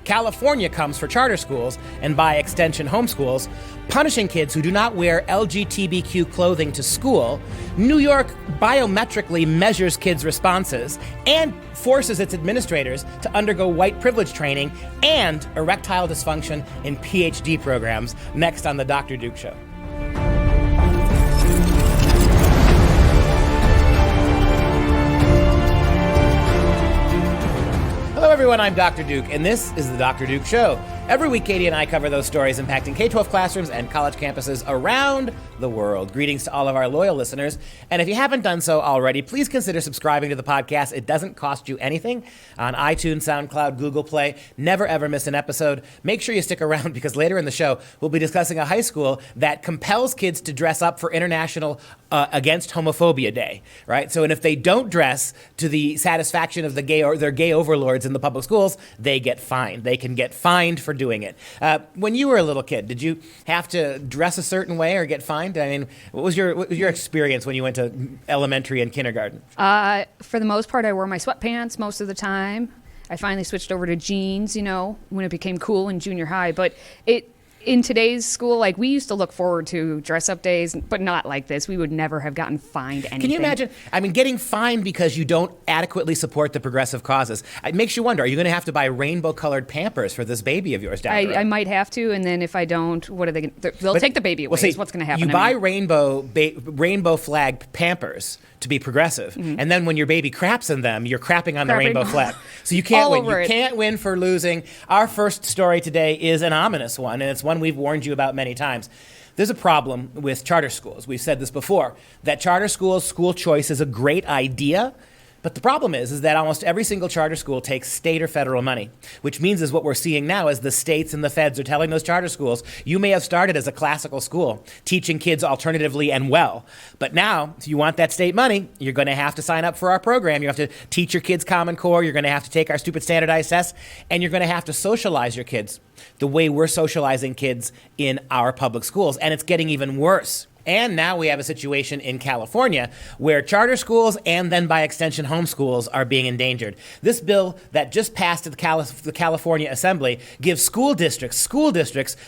California comes for charter schools, and by extension homeschools, punishing kids who do not wear LGBTQ clothing to school. New York biometrically measures kids' responses and forces its administrators to undergo white privilege training and erectile dysfunction in PhD programs. Next on The Dr. Duke Show. Hello, everyone. I'm Dr. Duke, and this is The Dr. Duke Show. Every week, Katie and I cover those stories impacting K-12 classrooms and college campuses around the world. Greetings to all of our loyal listeners. And if you haven't done so already, please consider subscribing to the podcast. It doesn't cost you anything on iTunes, SoundCloud, Google Play. Never, ever miss an episode. Make sure you stick around because later in the show, we'll be discussing a high school that compels kids to dress up for International Against Homophobia Day, right? So, and if they don't dress to the satisfaction of the gay or their gay overlords in the public schools, they get fined. They can get fined for doing it. When you were a little kid, did you have to dress a certain way or get fined? I mean, what was your experience when you went to elementary and kindergarten? For the most part, I wore my sweatpants most of the time. I finally switched over to jeans, when it became cool in junior high. But in today's school, like, we used to look forward to dress-up days, but not like this. We would never have gotten fined anything. Can you imagine? I mean, getting fined because you don't adequately support the progressive causes. It makes you wonder, are you going to have to buy rainbow-colored Pampers for this baby of yours down the road? I might have to, and then if I don't, what are they going to do? They'll take the baby away. Well, see, is what's going to happen. You buy rainbow flag Pampers to be progressive, and then when your baby craps in them, you're crapping on the rainbow flag. So you can't win. You can't win for losing. Our first story today is an ominous one, and it's one we've warned you about many times. There's a problem with charter schools. We've said this before, that charter schools, school choice is a great idea, but the problem is that almost every single charter school takes state or federal money, which means is what we're seeing now is the states and the feds are telling those charter schools, you may have started as a classical school, teaching kids alternatively and well, but now, if you want that state money, you're going to have to sign up for our program. You have to teach your kids Common Core, you're going to have to take our stupid standardized tests, and you're going to have to socialize your kids the way we're socializing kids in our public schools, and it's getting even worse. And now we have a situation in California where charter schools and then by extension homeschools are being endangered. This bill that just passed at the California Assembly gives school districts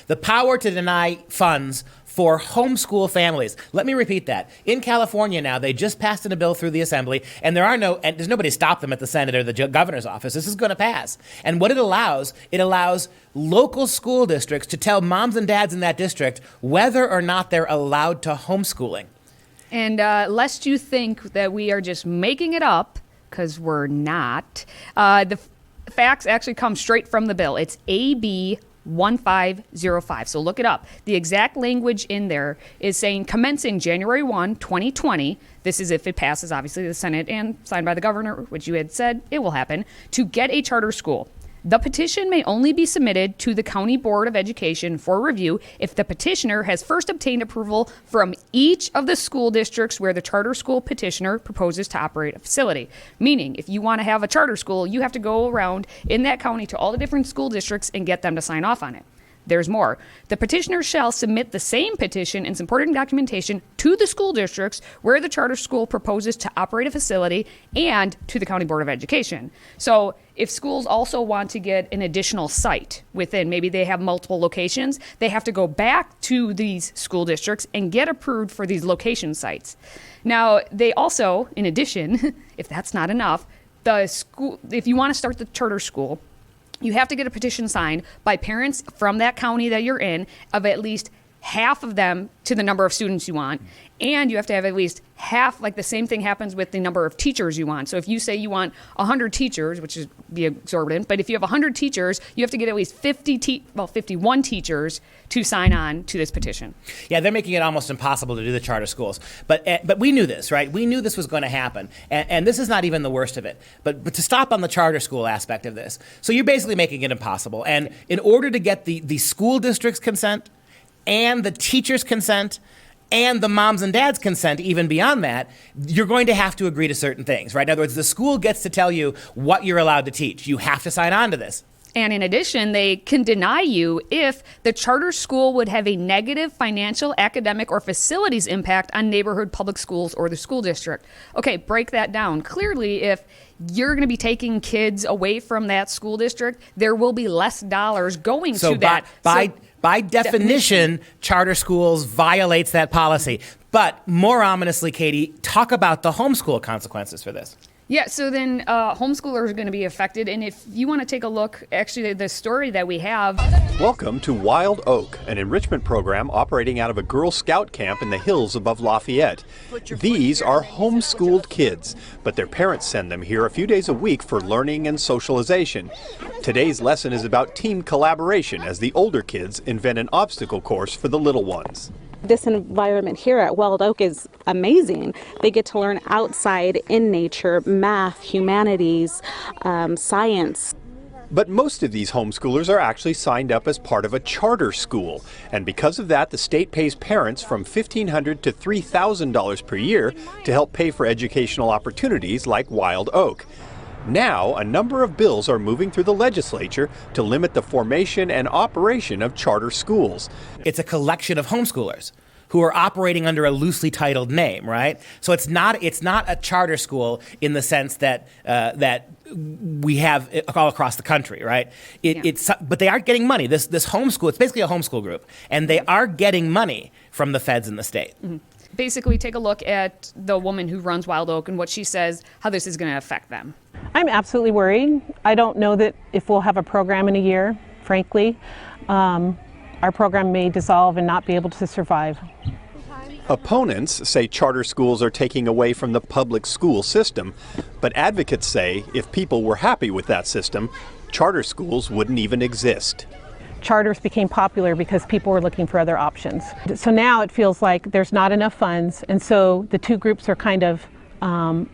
the power to deny funds for homeschool families. Let me repeat that. In California now, they just passed a bill through the Assembly, and there's nobody stopped them at the Senate or the governor's office. This is going to pass. And what it allows local school districts to tell moms and dads in that district whether or not they're allowed to homeschooling. And lest you think that we are just making it up, because we're not, the facts actually come straight from the bill. It's AB 1505. So look it up. The exact language in there is saying commencing January 1, 2020, this is if it passes, obviously, the Senate and signed by the governor, which you had said it will happen, to get a charter school. The petition may only be submitted to the County Board of Education for review if the petitioner has first obtained approval from each of the school districts where the charter school petitioner proposes to operate a facility. Meaning, if you want to have a charter school, you have to go around in that county to all the different school districts and get them to sign off on it. There's more. The petitioner shall submit the same petition and supporting documentation to the school districts where the charter school proposes to operate a facility and to the County Board of Education. So if schools also want to get an additional site within, maybe they have multiple locations, they have to go back to these school districts and get approved for these location sites. Now, they also, in addition, if that's not enough, if you want to start the charter school, you have to get a petition signed by parents from that county that you're in of at least half of them to the number of students you want. And you have to have at least half, like the same thing happens with the number of teachers you want. So if you say you want 100 teachers, which is be exorbitant, but if you have 100 teachers, you have to get at least 51 teachers to sign on to this petition. Yeah, they're making it almost impossible to do the charter schools. But we knew this, right? We knew this was going to happen. And this is not even the worst of it. But to stop on the charter school aspect of this, so you're basically making it impossible. And in order to get the school district's consent and the teacher's consent and the moms and dads' consent, even beyond that, you're going to have to agree to certain things, right? In other words, the school gets to tell you what you're allowed to teach. You have to sign on to this. And in addition, they can deny you if the charter school would have a negative financial, academic, or facilities impact on neighborhood public schools or the school district. Okay, break that down. Clearly, if you're going to be taking kids away from that school district, there will be less dollars going to that. By definition, charter schools violates that policy. But more ominously, Katie, talk about the homeschool consequences for this. Yeah, so then homeschoolers are going to be affected. And if you want to take a look, actually, the story that we have. Welcome to Wild Oak, an enrichment program operating out of a Girl Scout camp in the hills above Lafayette. These are homeschooled kids, but their parents send them here a few days a week for learning and socialization. Today's lesson is about team collaboration as the older kids invent an obstacle course for the little ones. This environment here at Wild Oak is amazing. They get to learn outside in nature, math, humanities, science. But most of these homeschoolers are actually signed up as part of a charter school. And because of that, the state pays parents from $1,500 to $3,000 per year to help pay for educational opportunities like Wild Oak. Now, a number of bills are moving through the legislature to limit the formation and operation of charter schools. It's a collection of homeschoolers who are operating under a loosely titled name, right? So it's not a charter school in the sense that we have all across the country, right? But they are getting money. This homeschool, it's basically a homeschool group, and they are getting money from the feds and the state. Mm-hmm. Basically, take a look at the woman who runs Wild Oak and what she says, how this is going to affect them. I'm absolutely worried. I don't know that if we'll have a program in a year, frankly. Our program may dissolve and not be able to survive. Opponents say charter schools are taking away from the public school system, but advocates say if people were happy with that system, charter schools wouldn't even exist. Charters became popular because people were looking for other options. So now it feels like there's not enough funds, and so the two groups are kind of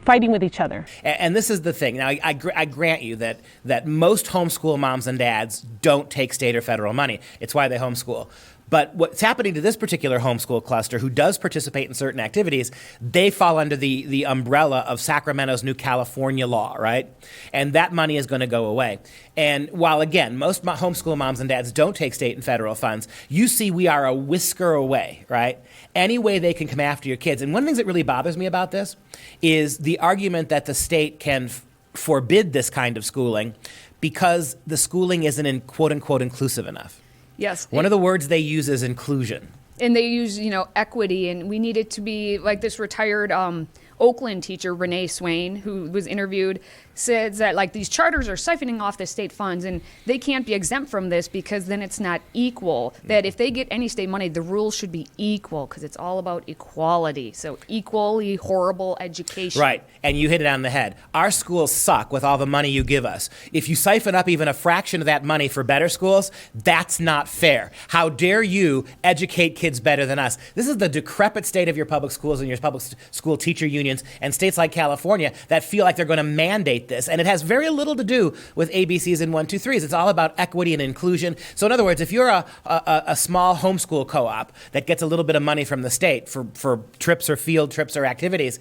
fighting with each other. And this is the thing. Now, I grant you that most homeschool moms and dads don't take state or federal money. It's why they homeschool. But what's happening to this particular homeschool cluster, who does participate in certain activities, they fall under the umbrella of Sacramento's new California law, right? And that money is going to go away. And while, again, most homeschool moms and dads don't take state and federal funds, you see we are a whisker away, right? Any way they can come after your kids. And one of the things that really bothers me about this is the argument that the state can forbid this kind of schooling because the schooling isn't, quote-unquote, inclusive enough. Yes. One of the words they use is inclusion. And they use, equity, and we need it to be like this retired Oakland teacher, Renee Swain, who was interviewed, says that like these charters are siphoning off the state funds and they can't be exempt from this because then it's not equal. That if they get any state money, the rules should be equal because it's all about equality. So equally horrible education. Right. And you hit it on the head. Our schools suck with all the money you give us. If you siphon up even a fraction of that money for better schools, that's not fair. How dare you educate kids better than us? This is the decrepit state of your public schools and your public school teacher unions and states like California that feel like they're going to mandate this. And it has very little to do with ABCs and 1, 2, 3s. It's all about equity and inclusion. So in other words, if you're a small homeschool co-op that gets a little bit of money from the state for trips or field trips or activities,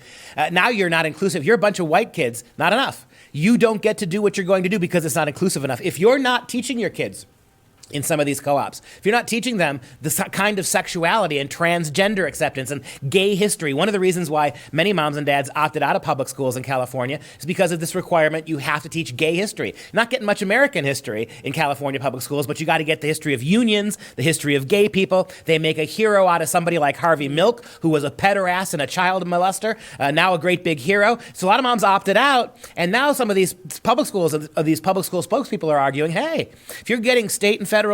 now you're not inclusive. You're a bunch of white kids, not enough. You don't get to do what you're going to do because it's not inclusive enough. If you're not teaching your kids in some of these co-ops, if you're not teaching them the kind of sexuality and transgender acceptance and gay history, one of the reasons why many moms and dads opted out of public schools in California is because of this requirement. You have to teach gay history. You're not getting much American history in California public schools, but you got to get the history of unions, the history of gay people. They make a hero out of somebody like Harvey Milk, who was a pederast and a child molester, now a great big hero. So a lot of moms opted out, and now some of these public schools, these public school spokespeople are arguing, hey, if you're getting state and federal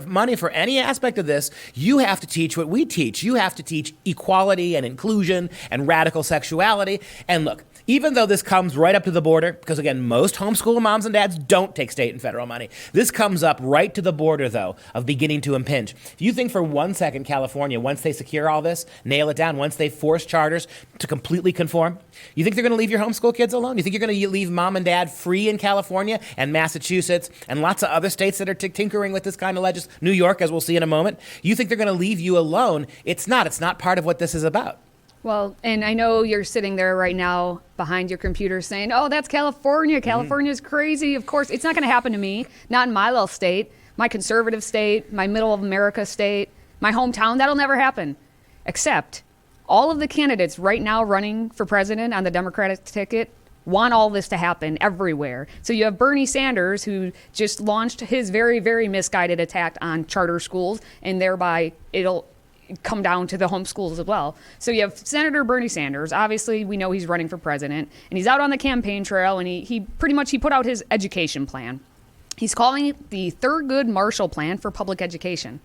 money for any aspect of this, you have to teach what we teach. You have to teach equality and inclusion and radical sexuality. And look, even though this comes right up to the border, because again, most homeschool moms and dads don't take state and federal money. This comes up right to the border, though, of beginning to impinge. If you think for 1 second California, once they secure all this, nail it down, once they force charters to completely conform, you think they're going to leave your homeschool kids alone? You think you're going to leave mom and dad free in California and Massachusetts and lots of other states that are tinkering with this kind of legislation? New York, as we'll see in a moment. You think they're going to leave you alone? It's not. It's not part of what this is about. Well, and I know you're sitting there right now behind your computer saying, oh, that's California. California's crazy. Of course, it's not going to happen to me. Not in my little state, my conservative state, my middle of America state, my hometown. That'll never happen. Except all of the candidates right now running for president on the Democratic ticket want all this to happen everywhere. So you have Bernie Sanders, who just launched his very, very misguided attack on charter schools, and thereby it'll come down to the homeschools as well. So you have Senator Bernie Sanders. Obviously, we know he's running for president, and he's out on the campaign trail, and he put out his education plan. He's calling it the Thurgood Marshall Plan for public education.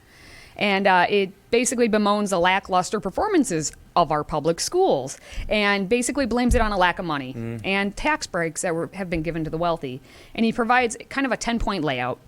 And it basically bemoans the lackluster performances of our public schools and basically blames it on a lack of money and tax breaks that have been given to the wealthy. And he provides kind of a 10-point layout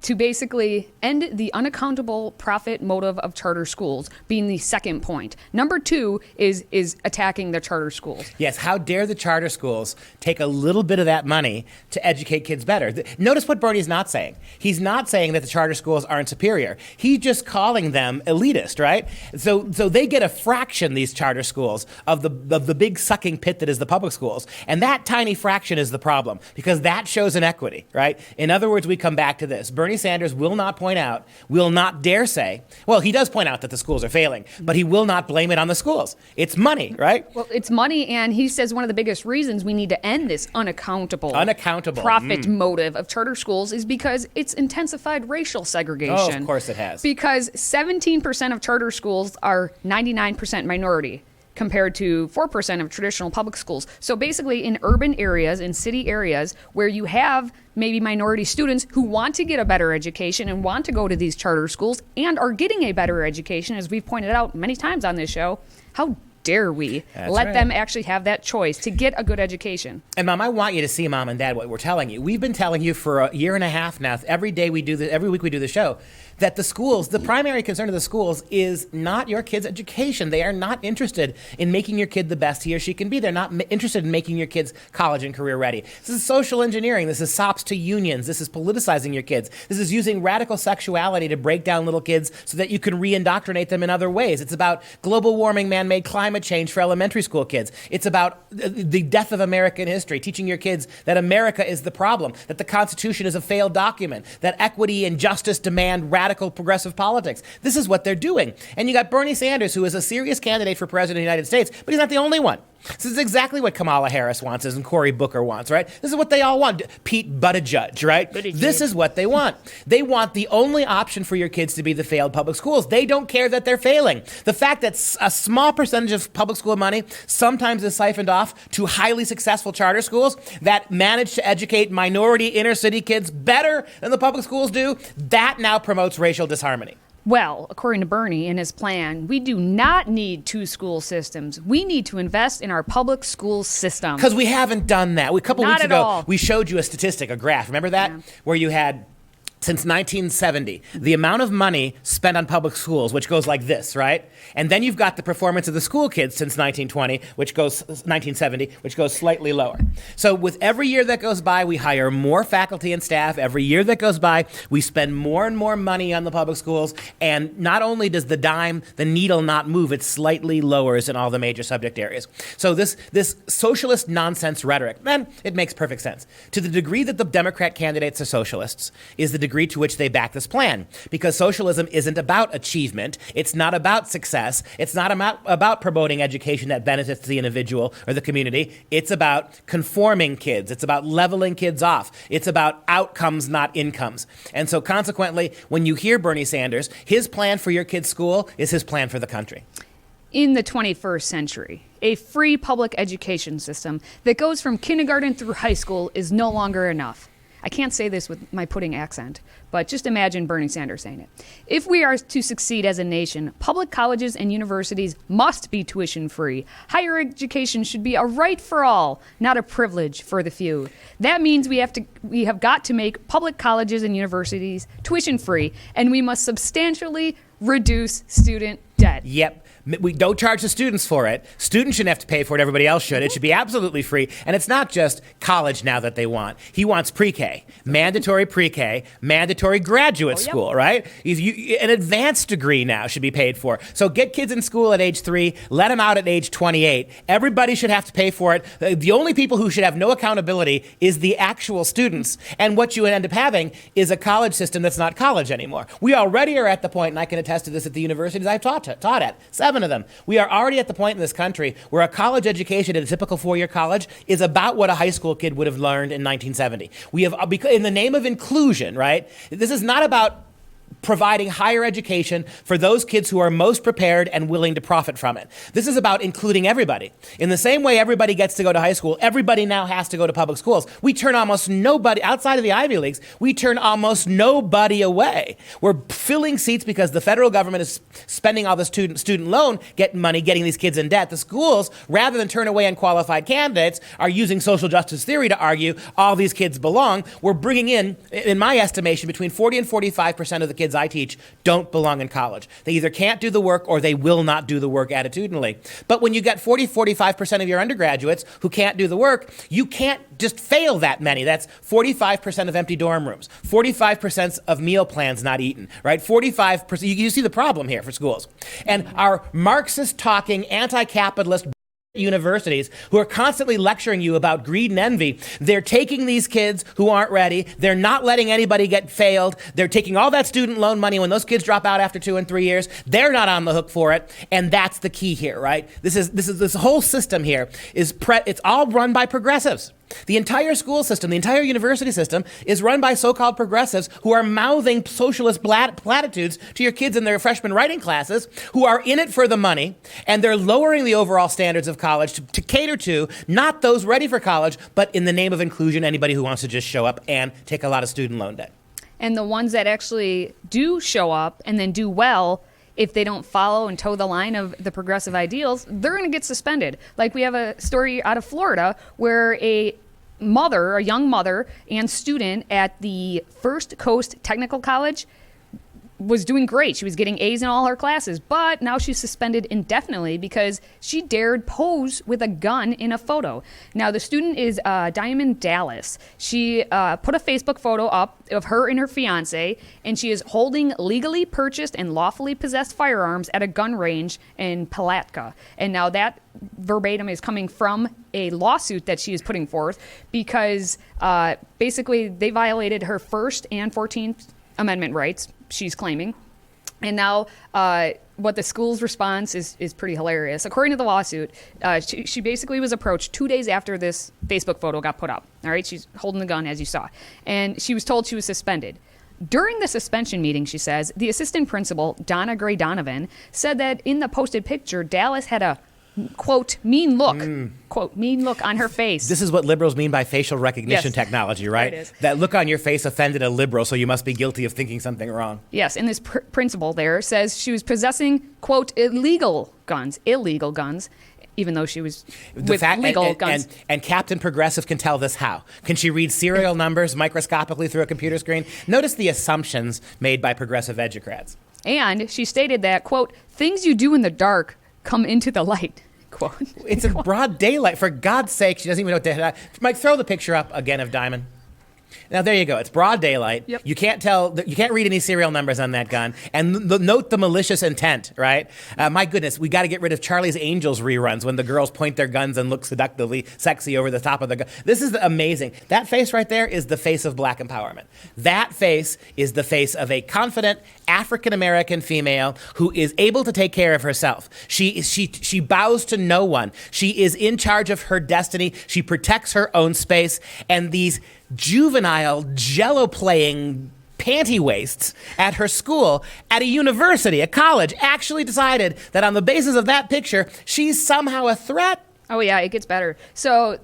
to basically end the unaccountable profit motive of charter schools, being the second point. Number 2 is attacking the charter schools. Yes, how dare the charter schools take a little bit of that money to educate kids better. Notice what Bernie's not saying. He's not saying that the charter schools aren't superior. He's just calling them elitist, right? So they get a fraction, these charter schools, of the big sucking pit that is the public schools. And that tiny fraction is the problem, because that shows inequity, right? In other words, we come back to this. Bernie Sanders will not dare say, well, he does point out that the schools are failing, but he will not blame it on the schools. It's money, right? Well, it's money, and he says one of the biggest reasons we need to end this unaccountable profit motive of charter schools is because it's intensified racial segregation. Oh, of course it has. Because 17% of charter schools are 99% minority, compared to 4% of traditional public schools. So basically in urban areas, in city areas, where you have maybe minority students who want to get a better education and want to go to these charter schools and are getting a better education, as we've pointed out many times on this show, how dare we let them actually have that choice to get a good education? And Mom, I want you to see, Mom and Dad, what we're telling you. We've been telling you for a year and a half now, every week we do the show, that the schools, the primary concern of the schools is not your kid's education. They are not interested in making your kid the best he or she can be. They're not interested in making your kids college and career ready. This is social engineering. This is sops to unions. This is politicizing your kids. This is using radical sexuality to break down little kids so that you can re-indoctrinate them in other ways. It's about global warming, man-made climate change for elementary school kids. It's about the death of American history, teaching your kids that America is the problem, that the Constitution is a failed document, that equity and justice demand radical progressive politics. This is what they're doing. And you got Bernie Sanders, who is a serious candidate for president of the United States, but he's not the only one. This is exactly what Kamala Harris wants and Cory Booker wants, right? This is what they all want. Pete Buttigieg, right? This is what they want. They want the only option for your kids to be the failed public schools. They don't care that they're failing. The fact that a small percentage of public school money sometimes is siphoned off to highly successful charter schools that manage to educate minority inner city kids better than the public schools do, that now promotes racial disharmony. Well, according to Bernie and his plan, we do not need 2 school systems. We need to invest in our public school system. Because we haven't done that. A couple weeks ago, all. we showed you a statistic, a graph. Remember that? Yeah. Where you had, since 1970, the amount of money spent on public schools, which goes like this, right? And then you've got the performance of the school kids since 1970, which goes slightly lower. So with every year that goes by, we hire more faculty and staff. Every year that goes by, we spend more and more money on the public schools. And not only does the needle not move, it slightly lowers in all the major subject areas. So this socialist nonsense rhetoric, then it makes perfect sense. To the degree that the Democrat candidates are socialists is the degree to which they back this plan. Because socialism isn't about achievement. It's not about success. It's not about promoting education that benefits the individual or the community. It's about conforming kids. It's about leveling kids off. It's about outcomes, not incomes. And so consequently, when you hear Bernie Sanders, his plan for your kid's school is his plan for the country. In the 21st century, a free public education system that goes from kindergarten through high school is no longer enough. I can't say this with my pudding accent, but just imagine Bernie Sanders saying it. If we are to succeed as a nation, public colleges and universities must be tuition free. Higher education should be a right for all, not a privilege for the few. That means we have got to make public colleges and universities tuition free, and we must substantially reduce student debt. Yep. We don't charge the students for it. Students shouldn't have to pay for it. Everybody else should. It should be absolutely free. And it's not just college now that they want. He wants pre-K, mandatory pre-K, mandatory graduate school, right? An advanced degree now should be paid for. So get kids in school at age 3, let them out at age 28. Everybody should have to pay for it. The only people who should have no accountability is the actual students. And what you end up having is a college system that's not college anymore. We already are at the point, and I can attest to this at the universities I've taught at, 7 of them. We are already at the point in this country where a college education at a typical 4-year college is about what a high school kid would have learned in 1970. We have, in the name of inclusion, right? This is not about providing higher education for those kids who are most prepared and willing to profit from it. This is about including everybody. In the same way everybody gets to go to high school, everybody now has to go to public schools. We turn almost nobody, outside of the Ivy Leagues, we turn almost nobody away. We're filling seats because the federal government is spending all the student loan money getting these kids in debt. The schools, rather than turn away unqualified candidates, are using social justice theory to argue all these kids belong. We're bringing in my estimation, between 40 and 45% of the kids I teach don't belong in college. They either can't do the work or they will not do the work attitudinally. But when you get 45% of your undergraduates who can't do the work, you can't just fail that many. That's 45% of empty dorm rooms, 45% of meal plans not eaten, right? 45%. You see the problem here for schools. And our Marxist-talking, anti-capitalist universities who are constantly lecturing you about greed and envy, they're taking these kids who aren't ready, they're not letting anybody get failed, they're taking all that student loan money when those kids drop out after 2 and 3 years, they're not on the hook for it, and that's the key here, right? This whole system here it's all run by progressives. The entire school system, the entire university system is run by so-called progressives who are mouthing socialist platitudes to your kids in their freshman writing classes, who are in it for the money, and they're lowering the overall standards of college to cater to not those ready for college, but in the name of inclusion, anybody who wants to just show up and take a lot of student loan debt. And the ones that actually do show up and then do well, if they don't follow and toe the line of the progressive ideals, they're going to get suspended. Like we have a story out of Florida where a young mother and student at the First Coast Technical College was doing great. She was getting A's in all her classes, but now she's suspended indefinitely because she dared pose with a gun in a photo. Now, the student is Diamond Dallas. She put a Facebook photo up of her and her fiance, and she is holding legally purchased and lawfully possessed firearms at a gun range in Palatka. And now that verbatim is coming from a lawsuit that she is putting forth because basically they violated her First and 14th Amendment rights, she's claiming. And now what the school's response is pretty hilarious. According to the lawsuit, she basically was approached 2 days after this Facebook photo got put up. All right, she's holding the gun, as you saw. And she was told she was suspended. During the suspension meeting, she says, the assistant principal, Donna Gray Donovan, said that in the posted picture, Dallas had a quote, mean look, quote, mean look on her face. This is what liberals mean by facial recognition Yes. technology, right? There it is. That look on your face offended a liberal, so you must be guilty of thinking something wrong. Yes, and this principal there says she was possessing, quote, illegal guns, even though she was with legal guns. And Captain Progressive can tell this how? Can she read serial numbers microscopically through a computer screen? Notice the assumptions made by progressive educrats. And she stated that, quote, things you do in the dark come into the light, quote. It's in broad daylight. For God's sake, she doesn't even know what daylight. Mike, throw the picture up again of Diamond. Now, there you go. It's broad daylight. Yep. You can't tell, you can't read any serial numbers on that gun. And note the malicious intent, right? My goodness, we got to get rid of Charlie's Angels reruns when the girls point their guns and look seductively sexy over the top of the gun. This is amazing. That face right there is the face of black empowerment. That face is the face of a confident African-American female who is able to take care of herself. She bows to no one. She is in charge of her destiny. She protects her own space. And these juvenile Jello-playing panty waists at her school, at a university, a college, actually decided that on the basis of that picture, she's somehow a threat. Oh, yeah, it gets better. So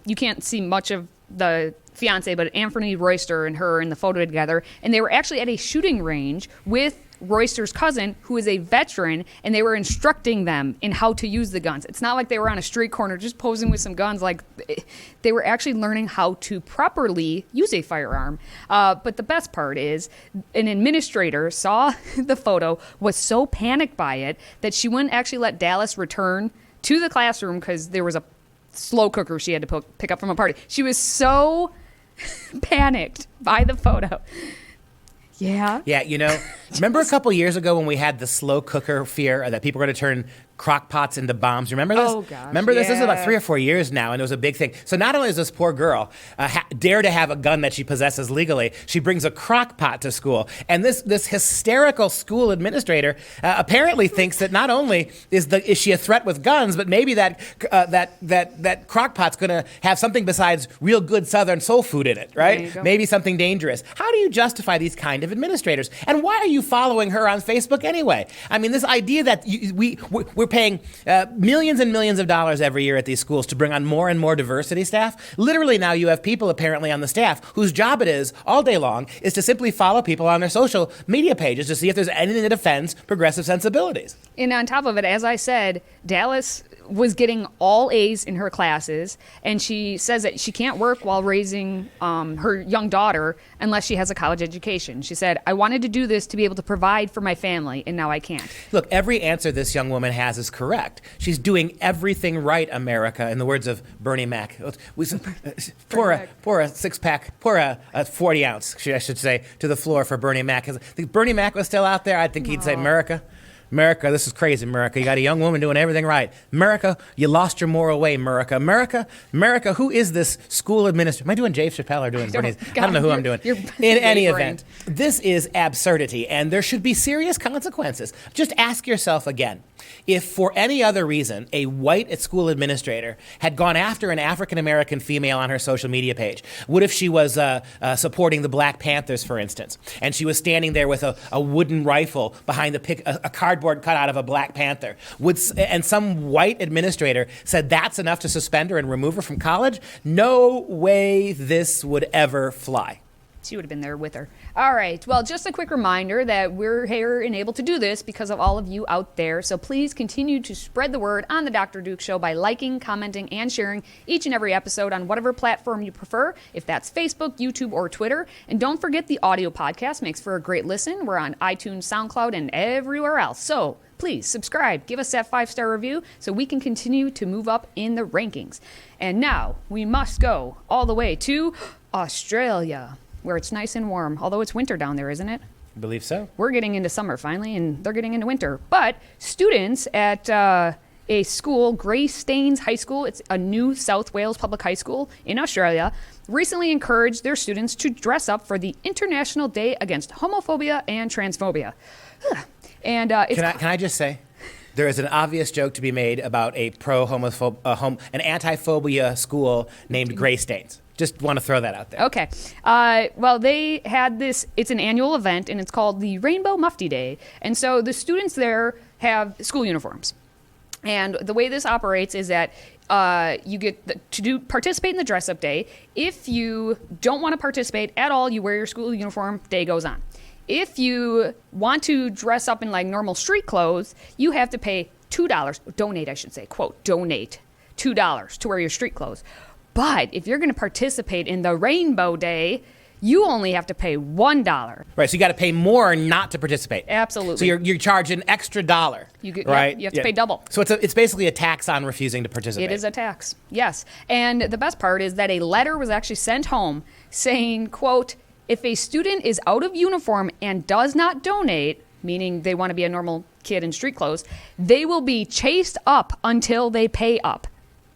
you can't see much of the fiance, but Anthony Royster and her in the photo together, and they were actually at a shooting range with Royster's cousin, who is a veteran, and they were instructing them in how to use the guns. It's not like they were on a street corner just posing with some guns. Like, they were actually learning how to properly use a firearm. But the best part is an administrator saw the photo, was so panicked by it that she wouldn't actually let Dallas return to the classroom because there was a slow cooker she had to pick up from a party. She was so panicked by the photo. Yeah. Yeah, remember a couple years ago when we had the slow cooker fear that people were going to turn crock pots into bombs? Remember this? Oh, gosh. Remember this? Yeah. This is about 3 or 4 years now, and it was a big thing. So not only does this poor girl dare to have a gun that she possesses legally, she brings a crock pot to school. And this hysterical school administrator apparently thinks that not only is she a threat with guns, but maybe that crock pot's going to have something besides real good Southern soul food in it, right? Maybe something dangerous. How do you justify these kind of administrators? And why are you following her on Facebook anyway? I mean, this idea that we're paying millions and millions of dollars every year at these schools to bring on more and more diversity staff. Literally now you have people apparently on the staff whose job it is all day long is to simply follow people on their social media pages to see if there's anything that offends progressive sensibilities. And on top of it, as I said, Dallas was getting all A's in her classes, and she says that she can't work while raising her young daughter unless she has a college education. She said, I wanted to do this to be able to provide for my family, and now I can't. Look, every answer this young woman has is correct. She's doing everything right, America, in the words of Bernie Mac. Pour a six-pack, pour a 40-ounce, I should say, to the floor for Bernie Mac. If Bernie Mac was still out there, I think he'd say, America, this is crazy, America. You got a young woman doing everything right. America, you lost your moral way, America. America, who is this school administrator? Am I doing Dave Chappelle or doing Bernie? I don't know who I'm doing. In any event, this is absurdity, and there should be serious consequences. Just ask yourself again, if for any other reason a white school administrator had gone after an African-American female on her social media page, what if she was supporting the Black Panthers, for instance, and she was standing there with a wooden rifle behind a cardboard cutout of a Black Panther, and some white administrator said that's enough to suspend her and remove her from college? No way this would ever fly. She would have been there with her. All right. Well, just a quick reminder that we're here and able to do this because of all of you out there. So please continue to spread the word on the Dr. Duke Show by liking, commenting, and sharing each and every episode on whatever platform you prefer, if that's Facebook, YouTube, or Twitter. And don't forget the audio podcast makes for a great listen. We're on iTunes, SoundCloud, and everywhere else. So please subscribe, give us that 5-star review so we can continue to move up in the rankings. And now we must go all the way to Australia, where it's nice and warm, although it's winter down there, isn't it? I believe so. We're getting into summer finally, and they're getting into winter. But students at a school, Greystanes High School, it's a New South Wales public high school in Australia, recently encouraged their students to dress up for the International Day Against Homophobia and Transphobia. And can I just say, there is an obvious joke to be made about an anti-phobia school named Greystanes. Just want to throw that out there. Okay. Well, they had this, it's an annual event, and it's called the Rainbow Mufti Day. And so the students there have school uniforms. And the way this operates is that you get to participate in the dress-up day. If you don't want to participate at all, you wear your school uniform, day goes on. If you want to dress up in like normal street clothes, you have to pay $2, donate, I should say, quote, donate $2 to wear your street clothes. But if you're going to participate in the Rainbow Day, you only have to pay $1. Right, so you got to pay more not to participate. Absolutely. So you're charging extra $1. Right? You have to pay double. So it's basically a tax on refusing to participate. It is a tax, yes. And the best part is that a letter was actually sent home saying, quote, if a student is out of uniform and does not donate, meaning they want to be a normal kid in street clothes, they will be chased up until they pay up.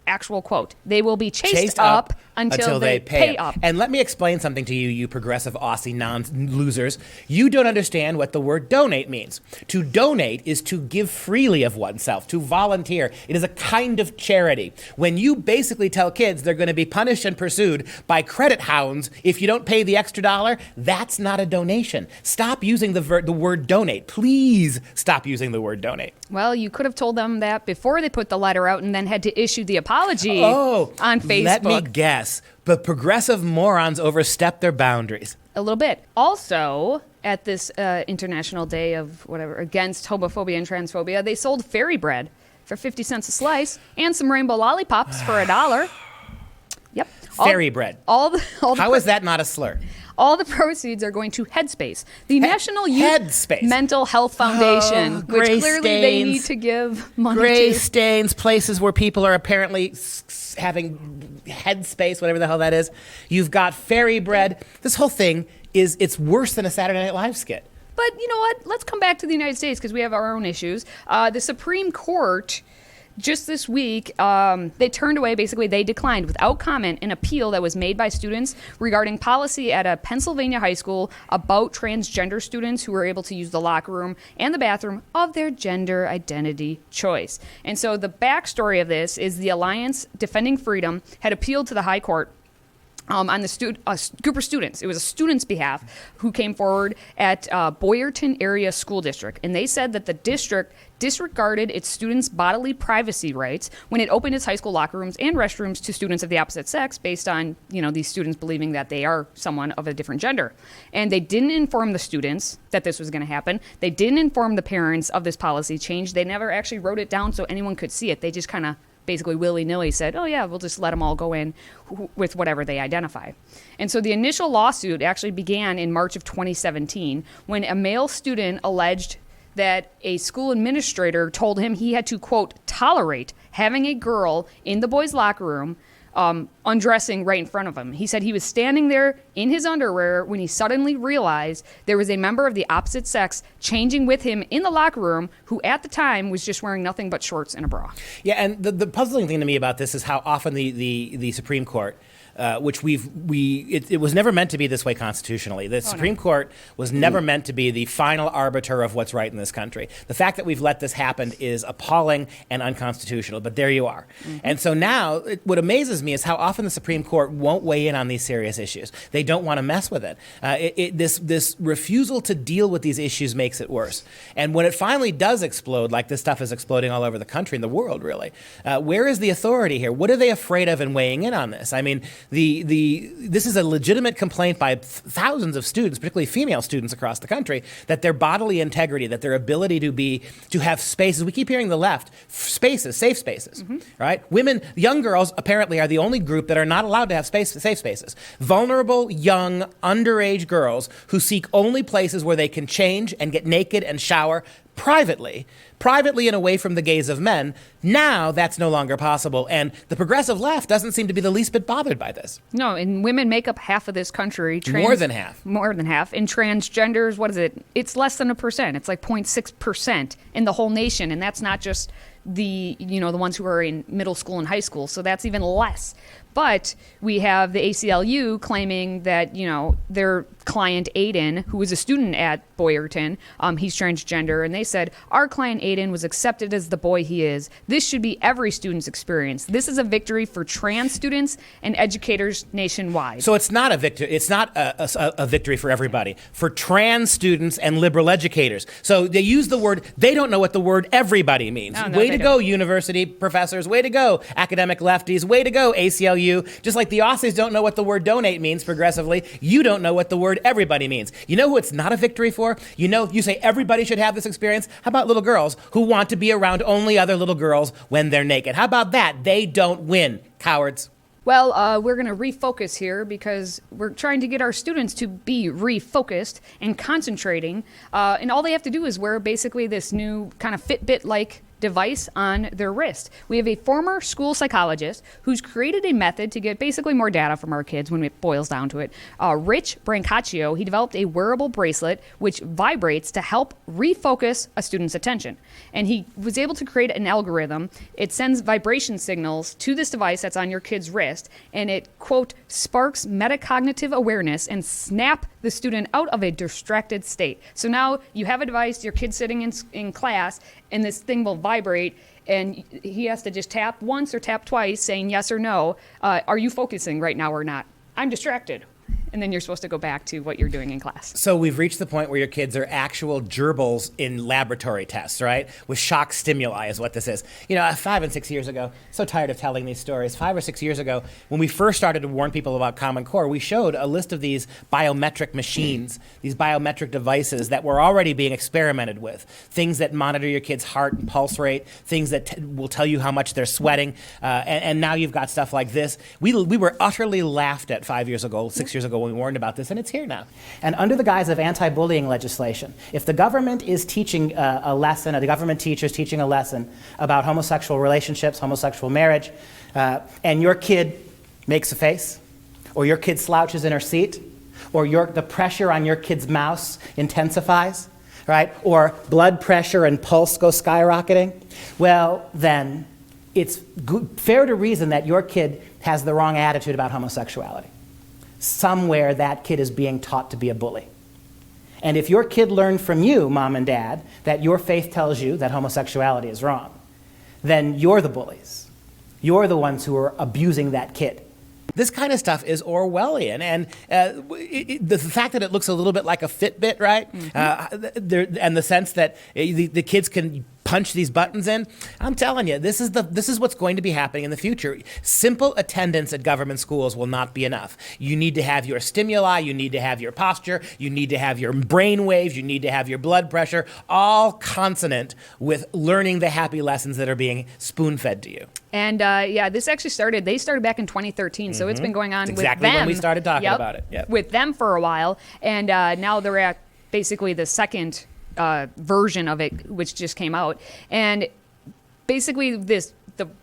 Actual quote. They will be chased up until they pay up. And let me explain something to you, you progressive Aussie non-losers. You don't understand what the word donate means. To donate is to give freely of oneself, to volunteer. It is a kind of charity. When you basically tell kids they're going to be punished and pursued by credit hounds if you don't pay the extra $1, that's not a donation. Stop using the word donate. Please stop using the word donate. Well, you could have told them that before they put the letter out and then had to issue the apology on Facebook. Let me guess. yes, but progressive morons overstep their boundaries. A little bit. Also, at this International Day of whatever against homophobia and transphobia, they sold fairy bread for 50 cents a slice and some rainbow lollipops for $1. Yep. Fairy bread. How is that not a slur? All the proceeds are going to Headspace, the National Youth Mental Health Foundation, which clearly they need to give money Gray to. stains, places where people are apparently having headspace, whatever the hell that is. You've got fairy bread. This whole thing it's worse than a Saturday Night Live skit. But you know what? Let's come back to the United States because we have our own issues. The Supreme Court just this week, they turned away, basically they declined without comment an appeal that was made by students regarding policy at a Pennsylvania high school about transgender students who were able to use the locker room and the bathroom of their gender identity choice. And so the backstory of this is the Alliance Defending Freedom had appealed to the high court on the group of students. It was a student's behalf who came forward at Boyerton Area School District. And they said that the district disregarded its students' bodily privacy rights when it opened its high school locker rooms and restrooms to students of the opposite sex based on, these students believing that they are someone of a different gender. And they didn't inform the students that this was going to happen. They didn't inform the parents of this policy change. They never actually wrote it down so anyone could see it. They just kind of basically willy-nilly said, oh yeah, we'll just let them all go in with whatever they identify. And so the initial lawsuit actually began in March of 2017 when a male student alleged that a school administrator told him he had to, quote, tolerate having a girl in the boys' locker room undressing right in front of him. He said he was standing there in his underwear when he suddenly realized there was a member of the opposite sex changing with him in the locker room who at the time was just wearing nothing but shorts and a bra. Yeah, and the puzzling thing to me about this is how often the Supreme Court, which it was never meant to be this way constitutionally. The Supreme Court was never meant to be the final arbiter of what's right in this country. The fact that we've let this happen is appalling and unconstitutional, but there you are. Mm-hmm. And so now, what amazes me is how often the Supreme Court won't weigh in on these serious issues. They don't want to mess with it. This refusal to deal with these issues makes it worse. And when it finally does explode, like this stuff is exploding all over the country and the world, really, where is the authority here? What are they afraid of in weighing in on this? I mean, this is a legitimate complaint by thousands of students, particularly female students across the country, that their bodily integrity, that their ability to have spaces. We keep hearing the left, spaces, safe spaces, right? Women, young girls apparently are the only group that are not allowed to have safe spaces. Vulnerable, young, underage girls who seek only places where they can change and get naked and shower privately and away from the gaze of men. Now that's no longer possible. And the progressive left doesn't seem to be the least bit bothered by this. No, and women make up half of this country. More than half. More than half. And transgenders, what is it? It's less than 1%. It's like 0.6% in the whole nation. And that's not just the ones who are in middle school and high school. So that's even less. But we have the ACLU claiming that, their client Aiden, who was a student at Boyerton, he's transgender, and they said, our client Aiden was accepted as the boy he is. This should be every student's experience. This is a victory for trans students and educators nationwide. So it's not a victory. It's not a victory for everybody. For trans students and liberal educators. So they use the word. They don't know what the word everybody means. Oh, no, way to go, university professors. Way to go, academic lefties. Way to go, ACLU. Just like the Aussies don't know what the word donate means progressively, you don't know what the word everybody means. You know who it's not a victory for? You say everybody should have this experience. How about little girls who want to be around only other little girls when they're naked? How about that? They don't win, cowards. Well, we're going to refocus here because we're trying to get our students to be refocused and concentrating. And all they have to do is wear basically this new kind of Fitbit-like device on their wrist. We have a former school psychologist who's created a method to get basically more data from our kids when it boils down to it. Rich Brancaccio, he developed a wearable bracelet which vibrates to help refocus a student's attention. And he was able to create an algorithm. It sends vibration signals to this device that's on your kid's wrist, and it, quote, sparks metacognitive awareness and snap the student out of a distracted state. So now you have a device, your kid's sitting in class, and this thing will vibrate, and he has to just tap once or tap twice saying yes or no. Are you focusing right now or not? I'm distracted. and then you're supposed to go back to what you're doing in class. So we've reached the point where your kids are actual gerbils in laboratory tests, right? With shock stimuli is what this is. 5 and 6 years ago, so tired of telling these stories. 5 or 6 years ago, when we first started to warn people about Common Core, we showed a list of these biometric machines, these biometric devices that were already being experimented with. Things that monitor your kid's heart and pulse rate, things that will tell you how much they're sweating, and now you've got stuff like this. We were utterly laughed at 5 years ago, 6 years ago when we warned about this, and it's here now. And under the guise of anti-bullying legislation, if the government is teaching a lesson, or the government teacher is teaching a lesson about homosexual relationships, homosexual marriage, and your kid makes a face, or your kid slouches in her seat, or the pressure on your kid's mouse intensifies, right? Or blood pressure and pulse go skyrocketing, well, then it's fair to reason that your kid has the wrong attitude about homosexuality. Somewhere that kid is being taught to be a bully. And if your kid learned from you, mom and dad, that your faith tells you that homosexuality is wrong, then you're the bullies. You're the ones who are abusing that kid. This kind of stuff is Orwellian, and the fact that it looks a little bit like a Fitbit, right? Mm-hmm. And the sense that the kids can punch these buttons in. I'm telling you, this is what's going to be happening in the future. Simple attendance at government schools will not be enough. You need to have your stimuli, you need to have your posture, you need to have your brain waves, you need to have your blood pressure, all consonant with learning the happy lessons that are being spoon-fed to you. And this actually started back in 2013, so it's been going on with them. Exactly when we started talking about it. Yep. With them for a while, and now they're at basically the second version of it, which just came out. And basically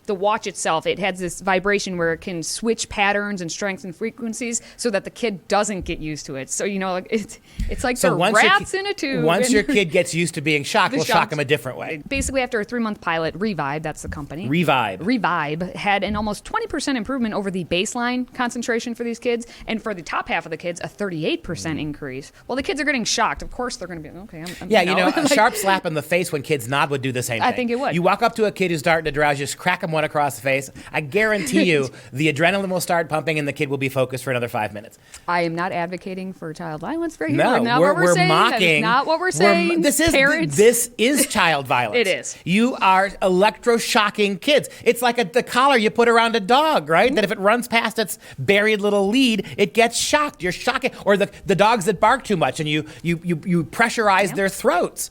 the watch itself, it has this vibration where it can switch patterns and strengths and frequencies so that the kid doesn't get used to it. So, it's like they're rats in a tube. Once your kid gets used to being shocked, we'll shock him a different way. Basically, after a 3-month pilot, Revive, that's the company. Revive had an almost 20% improvement over the baseline concentration for these kids, and for the top half of the kids, a 38% increase. Well, the kids are getting shocked. Of course, they're going to be, okay. A sharp slap in the face when kids nod would do the same thing. I think it would. You walk up to a kid who's starting to drowse, just crack him one across the face. I guarantee you the adrenaline will start pumping and the kid will be focused for another 5 minutes. I am not advocating for child violence right here. No, we're saying. mocking. That is not what we're saying. This is child violence. It is. You are electroshocking kids. It's like the collar you put around a dog, right? Mm-hmm. That if it runs past its buried little lead, it gets shocked. You're shocking. Or the dogs that bark too much and you pressurize their throats.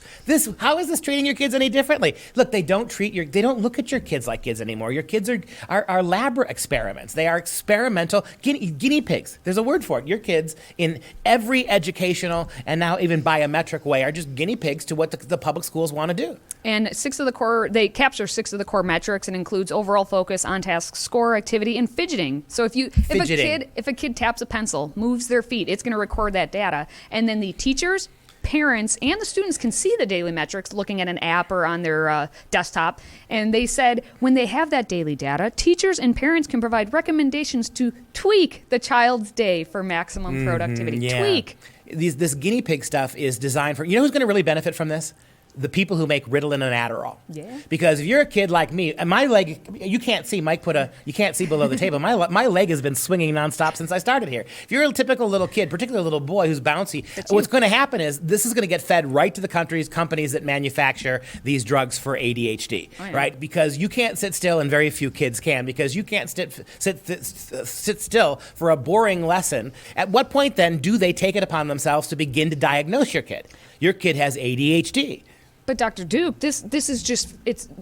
How is this treating your kids any differently? Look, they don't look at your kids like kids anymore. Your kids are lab experiments. They are experimental guinea pigs. There's a word for it. Your kids, in every educational and now even biometric way, are just guinea pigs to what the public schools want to do. And they capture 6 of the core metrics and includes overall focus, on-task score, activity, and fidgeting. So if a kid taps a pencil, moves their feet, it's going to record that data, and then the teachers, parents, and the students can see the daily metrics looking at an app or on their desktop. And they said when they have that daily data, teachers and parents can provide recommendations to tweak the child's day for maximum productivity. Yeah. Tweak. This guinea pig stuff is designed for, who's going to really benefit from this? The people who make Ritalin and Adderall. Yeah. Because if you're a kid like me, and my leg, you can't see, Mike you can't see below the table. My leg has been swinging nonstop since I started here. If you're a typical little kid, particularly a little boy who's bouncy, what's going to happen is this is going to get fed right to the companies that manufacture these drugs for ADHD, right? Because you can't sit still, and very few kids can, because you can't sit still for a boring lesson. At what point then do they take it upon themselves to begin to diagnose your kid? Your kid has ADHD. But Dr. Duke, this is just,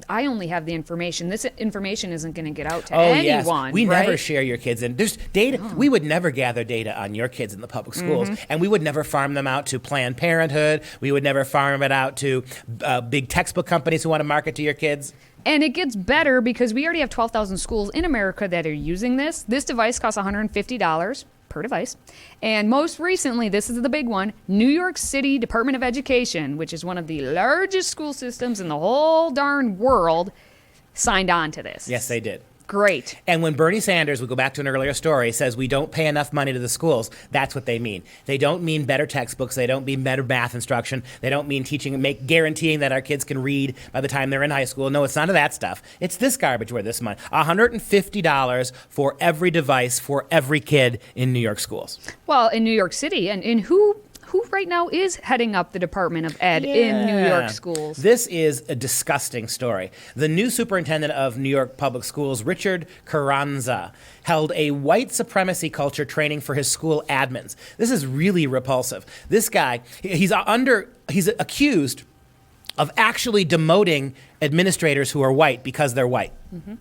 I only have the information. This information isn't going to get out to anyone. Yes. We never share your kids. And there's data. We would never gather data on your kids in the public schools. Mm-hmm. And we would never farm them out to Planned Parenthood. We would never farm it out to big textbook companies who want to market to your kids. And it gets better because we already have 12,000 schools in America that are using this. This device costs $150 per device. And most recently, this is the big one, New York City Department of Education, which is one of the largest school systems in the whole darn world, signed on to this. Yes, they did. Great. And when Bernie Sanders, we go back to an earlier story, says we don't pay enough money to the schools, that's what they mean. They don't mean better textbooks. They don't mean better math instruction. They don't mean guaranteeing that our kids can read by the time they're in high school. No, it's none of that stuff. It's this garbage where this money. $150 for every device for every kid in New York schools. Well, in New York City, and who right now is heading up the Department of Ed in New York schools? This is a disgusting story. The new superintendent of New York Public Schools, Richard Carranza, held a white supremacy culture training for his school admins. This is really repulsive. This guy, he's accused of actually demoting administrators who are white because they're white. Mm-hmm.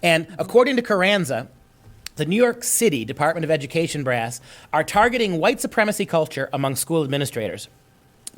And according to Carranza, the New York City Department of Education brass are targeting white supremacy culture among school administrators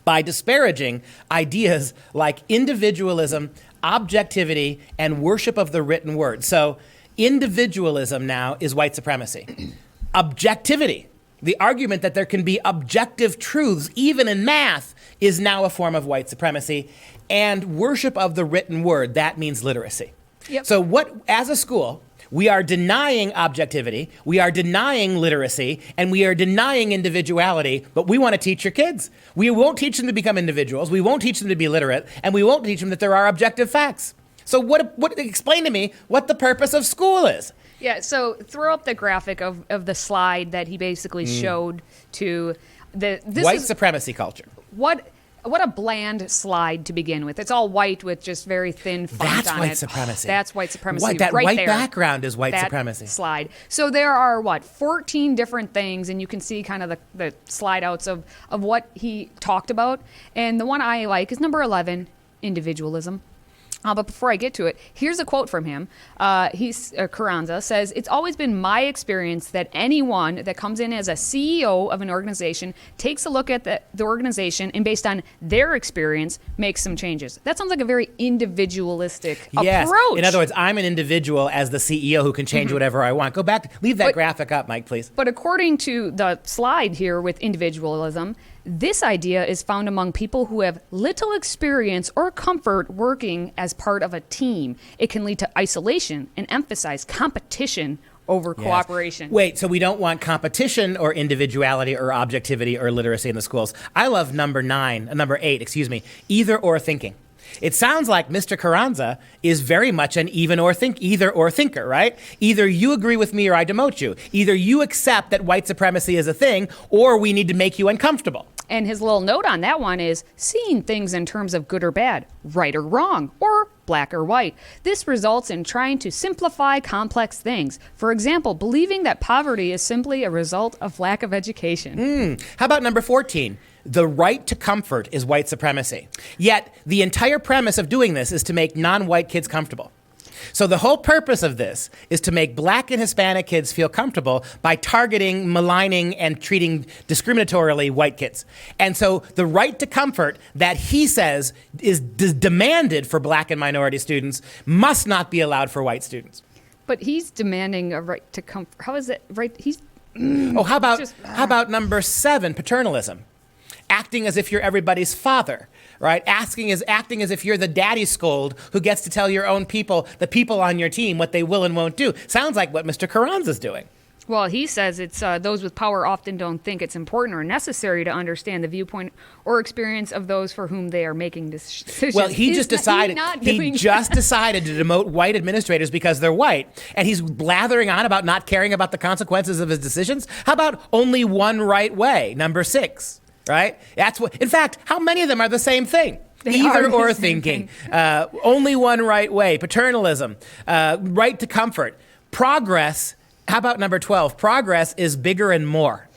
by disparaging ideas like individualism, objectivity, and worship of the written word. So individualism now is white supremacy. Objectivity, the argument that there can be objective truths even in math, is now a form of white supremacy. And worship of the written word, that means literacy. Yep. So as a school, we are denying objectivity, we are denying literacy, and we are denying individuality, but we want to teach your kids. We won't teach them to become individuals, we won't teach them to be literate, and we won't teach them that there are objective facts. So explain to me what the purpose of school is. Yeah, so throw up the graphic of the slide that he basically showed to this white supremacy culture. What a bland slide to begin with. It's all white with just very thin font on it. That's white supremacy. That's white supremacy. That right white there. background is white supremacy. Slide. So there are 14 different things, and you can see kind of the slide outs of what he talked about. And the one I like is number 11, individualism. But before I get to it, here's a quote from him. Carranza says, "It's always been my experience that anyone that comes in as a CEO of an organization takes a look at the organization and based on their experience makes some changes." That sounds like a very individualistic approach. In other words, I'm an individual as the CEO who can change whatever I want. Go back, leave that graphic up, Mike, please. But according to the slide here with individualism, this idea is found among people who have little experience or comfort working as part of a team. It can lead to isolation and emphasize competition over cooperation. Wait, so we don't want competition or individuality or objectivity or literacy in the schools. I love number 8, either or thinking. It sounds like Mr. Carranza is very much an either or thinker, right? Either you agree with me or I demote you. Either you accept that white supremacy is a thing, or we need to make you uncomfortable. And his little note on that one is seeing things in terms of good or bad, right or wrong, or black or white. This results in trying to simplify complex things. For example, believing that poverty is simply a result of lack of education. How about number 14? The right to comfort is white supremacy. Yet the entire premise of doing this is to make non-white kids comfortable. So the whole purpose of this is to make black and Hispanic kids feel comfortable by targeting, maligning, and treating discriminatorily white kids. And so the right to comfort that he says is demanded for black and minority students must not be allowed for white students. But he's demanding a right to comfort. How is that right? How about number 7, paternalism? Acting as if you're everybody's father, right? Acting as if you're the daddy scold who gets to tell your own people, the people on your team, what they will and won't do. Sounds like what Mr. Carranza's doing. Well, he says it's those with power often don't think it's important or necessary to understand the viewpoint or experience of those for whom they are making decisions. Well, he just decided to demote white administrators because they're white, and he's blathering on about not caring about the consequences of his decisions. How about only one right way, number 6? Right? That's what. In fact, how many of them are the same thing? Either or thinking. Only one right way. Paternalism. Right to comfort. Progress. How about number 12? Progress is bigger and more.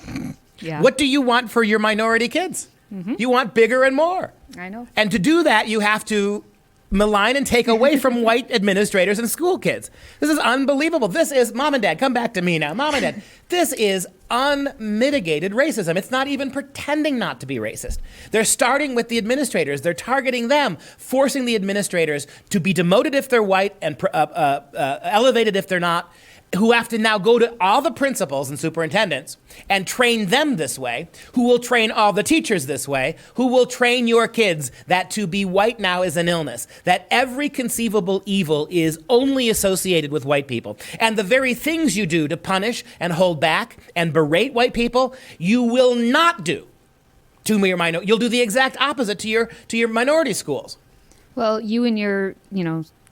Yeah. What do you want for your minority kids? Mm-hmm. You want bigger and more. I know. And to do that, you have to malign and take away from white administrators and school kids. This is unbelievable. This is, Mom and Dad, come back to me now. Mom and Dad, this is unmitigated racism. It's not even pretending not to be racist. They're starting with the administrators. They're targeting them, forcing the administrators to be demoted if they're white and elevated if they're not. who have to now go to all the principals and superintendents and train them this way, who will train all the teachers this way, who will train your kids that to be white now is an illness, that every conceivable evil is only associated with white people. And the very things you do to punish and hold back and berate white people, you will not do to your minority. You'll do the exact opposite to your minority schools. Well, you and your,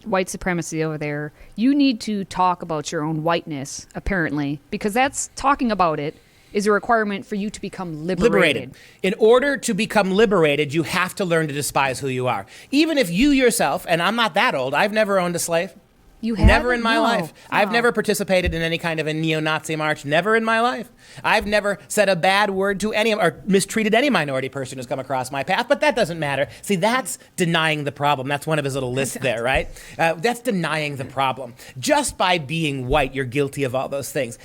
white supremacy over there, you need to talk about your own whiteness, apparently, because that's talking about it is a requirement for you to become liberated. In order to become liberated, you have to learn to despise who you are. Even if you yourself, and I'm not that old, I've never owned a slave. You have? Never in my life. Oh. I've never participated in any kind of a neo-Nazi march. Never in my life. I've never said a bad word to any or mistreated any minority person who's come across my path, but that doesn't matter. See, that's denying the problem. That's one of his little lists there, right? That's denying the problem. Just by being white, you're guilty of all those things.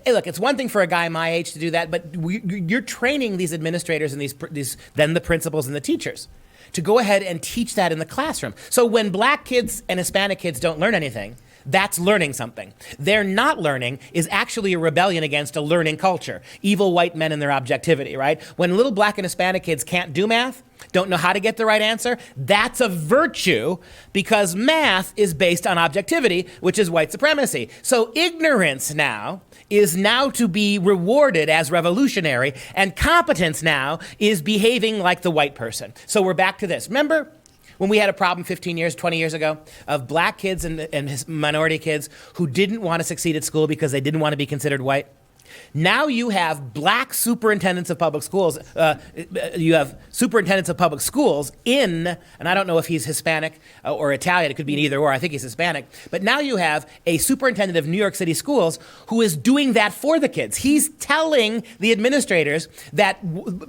Look, it's one thing for a guy my age to do that, but you're training these administrators and then the principals and the teachers to go ahead and teach that in the classroom. So when black kids and Hispanic kids don't learn anything, that's learning something. They're not learning is actually a rebellion against a learning culture. Evil white men and their objectivity, right? When little black and Hispanic kids can't do math, don't know how to get the right answer, that's a virtue because math is based on objectivity, which is white supremacy. So ignorance now is now to be rewarded as revolutionary, and competence now is behaving like the white person. So we're back to this. Remember when we had a problem 15 years, 20 years ago of black kids and minority kids who didn't want to succeed at school because they didn't want to be considered white? Now you have black superintendents of public schools. You have superintendents of public schools and I don't know if he's Hispanic or Italian. It could be either or. I think he's Hispanic. But now you have a superintendent of New York City schools who is doing that for the kids. He's telling the administrators that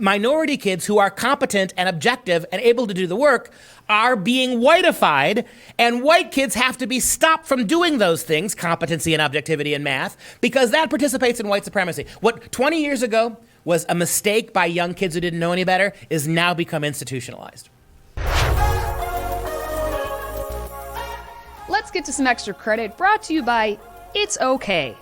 minority kids who are competent and objective and able to do the work are being whiteified, and white kids have to be stopped from doing those things, competency and objectivity in math, because that participates in white supremacy. What 20 years ago was a mistake by young kids who didn't know any better is now become institutionalized. Let's get to some extra credit brought to you by It's Okay.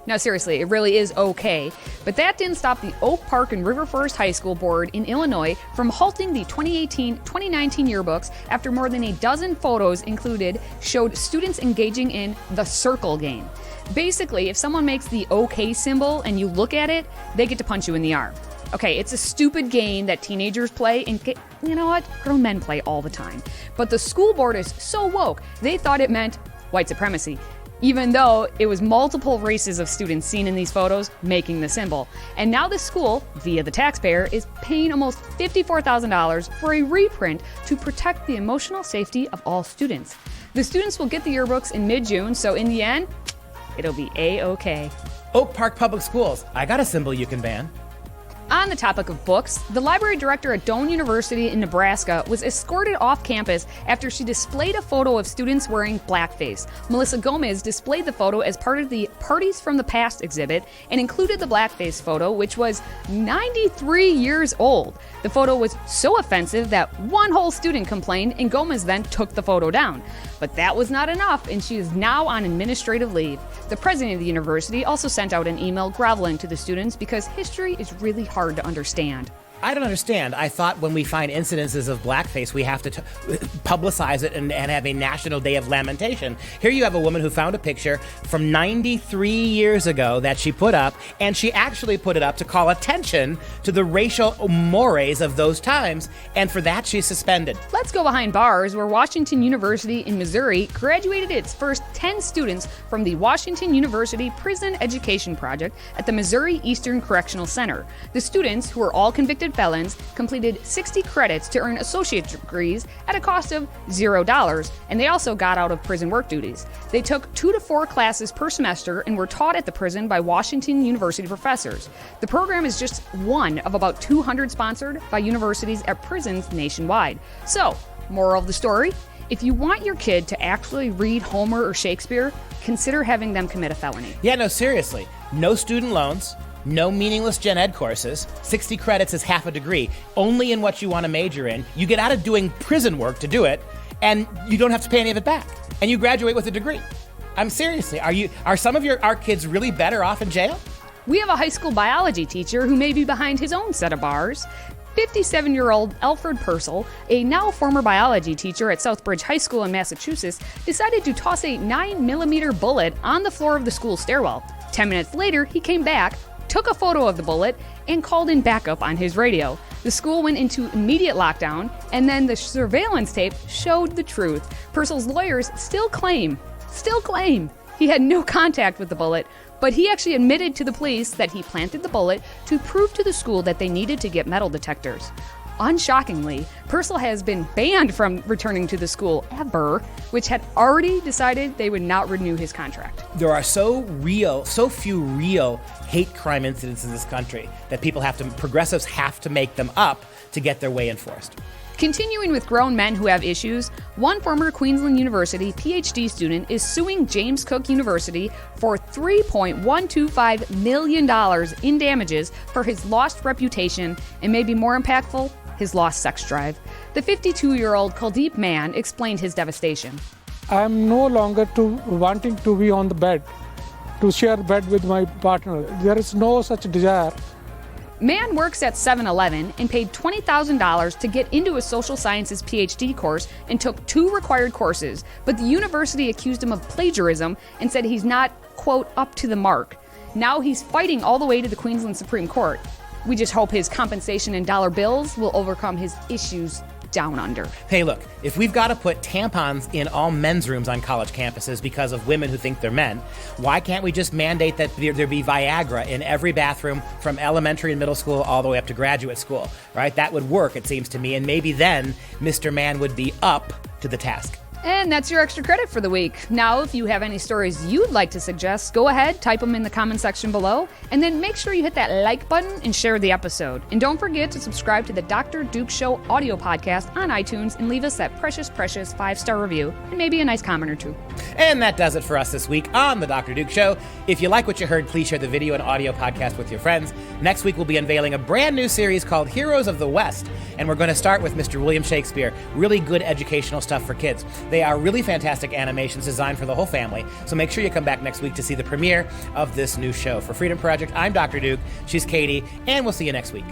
Now, seriously, it really is okay, but that didn't stop the Oak Park and River Forest High School Board in Illinois from halting the 2018-2019 yearbooks after more than a dozen photos included showed students engaging in the circle game. Basically, if someone makes the OK symbol and you look at it, they get to punch you in the arm. Okay, it's a stupid game that teenagers play, and you know what? Grown men play all the time. But the school board is so woke, they thought it meant white supremacy, even though it was multiple races of students seen in these photos making the symbol. And now the school, via the taxpayer, is paying almost $54,000 for a reprint to protect the emotional safety of all students. The students will get the yearbooks in mid-June, so in the end, it'll be A-OK. Oak Park Public Schools. I got a symbol you can ban. On the topic of books, the library director at Doane University in Nebraska was escorted off campus after she displayed a photo of students wearing blackface. Melissa Gomez displayed the photo as part of the Parties from the Past exhibit and included the blackface photo, which was 93 years old. The photo was so offensive that one whole student complained, and Gomez then took the photo down. But that was not enough, and she is now on administrative leave. The president of the university also sent out an email groveling to the students because history is really hard to understand. I don't understand. I thought when we find incidences of blackface, we have to publicize it and have a national day of lamentation. Here you have a woman who found a picture from 93 years ago that she put up, and she actually put it up to call attention to the racial mores of those times, and for that she's suspended. Let's go behind bars, where Washington University in Missouri graduated its first 10 students from the Washington University Prison Education Project at the Missouri Eastern Correctional Center. The students, who were all convicted felons, completed 60 credits to earn associate degrees at a cost of $0, and they also got out of prison work duties. They took 2 to 4 classes per semester and were taught at the prison by Washington University professors. The program is just one of about 200 sponsored by universities at prisons nationwide. So, moral of the story, if you want your kid to actually read Homer or Shakespeare, consider having them commit a felony. Yeah, no, seriously. No student loans. No meaningless gen ed courses. 60 credits is half a degree, only in what you want to major in. You get out of doing prison work to do it, and you don't have to pay any of it back. And you graduate with a degree. I'm seriously, are some of our kids really better off in jail? We have a high school biology teacher who may be behind his own set of bars. 57-year-old Alfred Purcell, a now former biology teacher at Southbridge High School in Massachusetts, decided to toss a 9mm bullet on the floor of the school stairwell. 10 minutes later, he came back, took a photo of the bullet, and called in backup on his radio. The school went into immediate lockdown, and then the surveillance tape showed the truth. Purcell's lawyers still claim he had no contact with the bullet, but he actually admitted to the police that he planted the bullet to prove to the school that they needed to get metal detectors. Unshockingly, Purcell has been banned from returning to the school ever, which had already decided they would not renew his contract. There are so few real hate crime incidents in this country that progressives have to make them up to get their way enforced. Continuing with grown men who have issues, one former Queensland University PhD student is suing James Cook University for $3.125 million in damages for his lost reputation and, maybe more impactful, his lost sex drive. The 52-year-old Kuldeep man explained his devastation. I am no longer wanting to be on the bed, to share bed with my partner. There is no such desire. Man works at 7-Eleven and paid $20,000 to get into a social sciences PhD course and took 2 required courses, but the university accused him of plagiarism and said he's not, quote, up to the mark. Now he's fighting all the way to the Queensland Supreme Court. We just hope his compensation in dollar bills will overcome his issues down under. Hey, look, if we've got to put tampons in all men's rooms on college campuses because of women who think they're men, why can't we just mandate that there be Viagra in every bathroom from elementary and middle school all the way up to graduate school, right? That would work, it seems to me, and maybe then Mr. Man would be up to the task. And that's your extra credit for the week. Now, if you have any stories you'd like to suggest, go ahead, type them in the comment section below, and then make sure you hit that like button and share the episode. And don't forget to subscribe to the Dr. Duke Show audio podcast on iTunes and leave us that precious 5-star review and maybe a nice comment or two. And that does it for us this week on the Dr. Duke Show. If you like what you heard, please share the video and audio podcast with your friends. Next week, we'll be unveiling a brand new series called Heroes of the West, and we're going to start with Mr. William Shakespeare. Really good educational stuff for kids. They are really fantastic animations designed for the whole family, so make sure you come back next week to see the premiere of this new show. For Freedom Project, I'm Dr. Duke, she's Katie, and we'll see you next week.